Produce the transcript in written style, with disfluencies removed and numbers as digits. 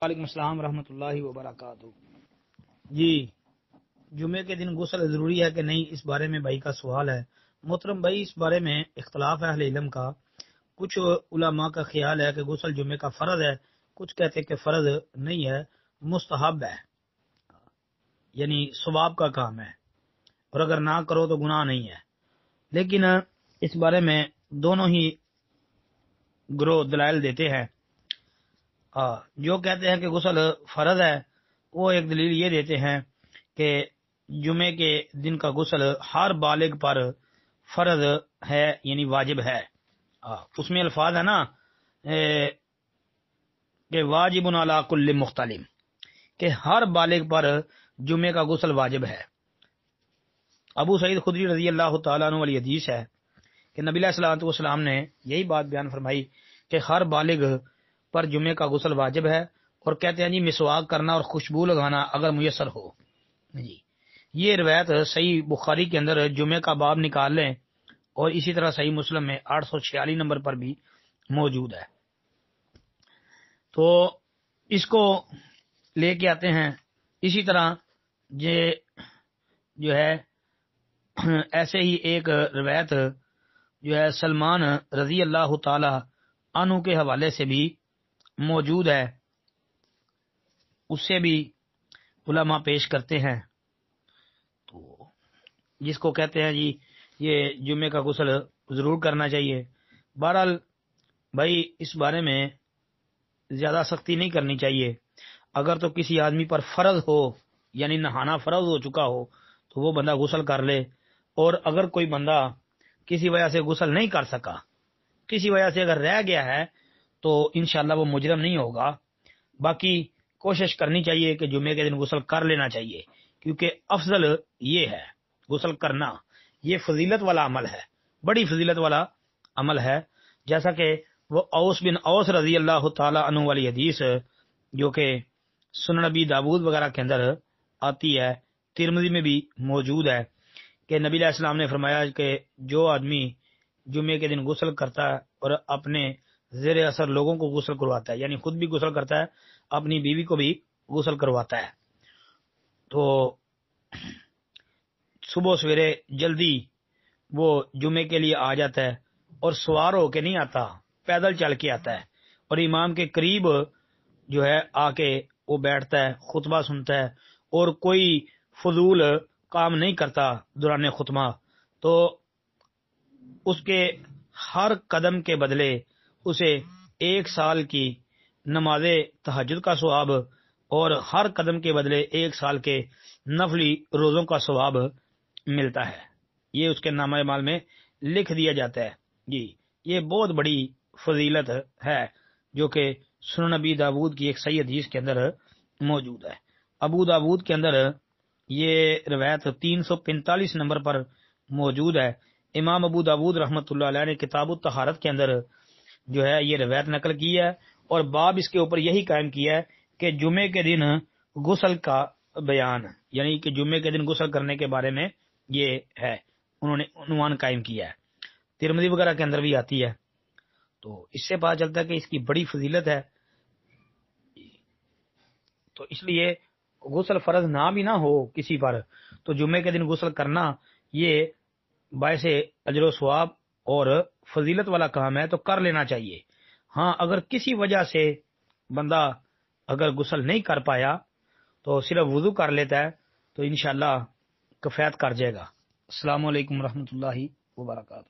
وعلیکم السلام ورحمۃ اللہ وبرکاتہ۔ جی، جمعے کے دن غسل ضروری ہے کہ نہیں، اس بارے میں بھائی کا سوال ہے۔ محترم بھائی، اس بارے میں اختلاف ہے اہل علم کا۔ کچھ علماء کا خیال ہے کہ غسل جمعے کا فرض ہے، کچھ کہتے ہیں کہ فرض نہیں ہے، مستحب ہے، یعنی ثواب کا کام ہے، اور اگر نہ کرو تو گناہ نہیں ہے۔ لیکن اس بارے میں دونوں ہی گروہ دلائل دیتے ہیں۔ جو کہتے ہیں کہ غسل فرض ہے، وہ ایک دلیل یہ دیتے ہیں کہ جمعے کے دن کا غسل ہر بالغ پر فرض ہے، یعنی واجب ہے۔ اس میں الفاظ ہے نا کہ واجب علی کل محتلم، کہ ہر بالغ پر جمعے کا غسل واجب ہے۔ ابو سعید خدری رضی اللہ تعالیٰ عنہ والی حدیث ہے کہ نبی علیہ الصلوۃ والسلام نے یہی بات بیان فرمائی کہ ہر بالغ پر جمعے کا غسل واجب ہے، اور کہتے ہیں جی مسواک کرنا اور خوشبو لگانا اگر میسر ہو۔ جی، یہ روایت صحیح بخاری کے اندر جمعے کا باب نکال لیں، اور اسی طرح صحیح مسلم میں 846 نمبر پر بھی موجود ہے۔ تو اس کو لے کے آتے ہیں۔ اسی طرح یہ جو ہے ایسے ہی ایک روایت جو ہے سلمان رضی اللہ تعالی عنہ کے حوالے سے بھی موجود ہے، اس سے بھی علماء پیش کرتے ہیں، تو جس کو کہتے ہیں جی یہ جمعے کا غسل ضرور کرنا چاہیے۔ بہرحال بھائی، اس بارے میں زیادہ سختی نہیں کرنی چاہیے۔ اگر تو کسی آدمی پر فرض ہو، یعنی نہانا فرض ہو چکا ہو، تو وہ بندہ غسل کر لے، اور اگر کوئی بندہ کسی وجہ سے غسل نہیں کر سکا، کسی وجہ سے اگر رہ گیا ہے، تو انشاءاللہ وہ مجرم نہیں ہوگا۔ باقی کوشش کرنی چاہیے کہ جمعے کے دن غسل کر لینا چاہیے، کیونکہ افضل یہ ہے غسل کرنا، یہ فضیلت والا عمل ہے، بڑی فضیلت والا عمل ہے۔ جیسا کہ وہ اوس بن اوس رضی اللہ تعالی عنہ والی حدیث جو کہ سنن نبی داود وغیرہ کے اندر آتی ہے، ترمذی میں بھی موجود ہے، کہ نبی علیہ السلام نے فرمایا کہ جو آدمی جمعے کے دن غسل کرتا ہے اور اپنے زیر اثر لوگوں کو غسل کرواتا ہے، یعنی خود بھی غسل کرتا ہے، اپنی بیوی کو بھی غسل کرواتا ہے، تو صبح سویرے جلدی وہ جمعے کے لیے آ جاتا ہے، اور سوار ہو کے نہیں آتا، پیدل چل کے آتا ہے، اور امام کے قریب جو ہے آ کے وہ بیٹھتا ہے، خطبہ سنتا ہے، اور کوئی فضول کام نہیں کرتا دوران خطبہ، تو اس کے ہر قدم کے بدلے اسے 1 سال کی نماز تہجد کا ثواب، اور ہر قدم کے بدلے 1 سال کے نفلی روزوں کا ثواب ملتا ہے۔ یہ اس کے نامہ اعمال میں لکھ دیا جاتا ہے۔ جی، یہ بہت بڑی فضیلت ہے، جو کہ سنن نبی داود کی ایک صحیح حدیث کے اندر موجود ہے۔ ابو داود کے اندر یہ روایت 345 نمبر پر موجود ہے۔ امام ابو داود رحمۃ اللہ علیہ نے کتاب الطہارت کے اندر جو ہے یہ روایت نقل کی ہے، اور باب اس کے اوپر یہی قائم کیا ہے کہ جمعے کے دن غسل کا بیان، یعنی کہ جمعے کے دن غسل کرنے کے بارے میں یہ ہے، انہوں نے عنوان قائم کیا ہے۔ ترمذی وغیرہ کے اندر بھی آتی ہے، تو اس سے پتہ چلتا ہے کہ اس کی بڑی فضیلت ہے۔ تو اس لیے غسل فرض نہ بھی نہ ہو کسی پر، تو جمعے کے دن غسل کرنا یہ باعث اجر و ثواب اور فضیلت والا کام ہے، تو کر لینا چاہیے۔ ہاں، اگر کسی وجہ سے بندہ اگر غسل نہیں کر پایا تو صرف وضو کر لیتا ہے، تو انشاءاللہ کفایت کر جائے گا۔ السلام علیکم ورحمۃ اللہ وبرکاتہ۔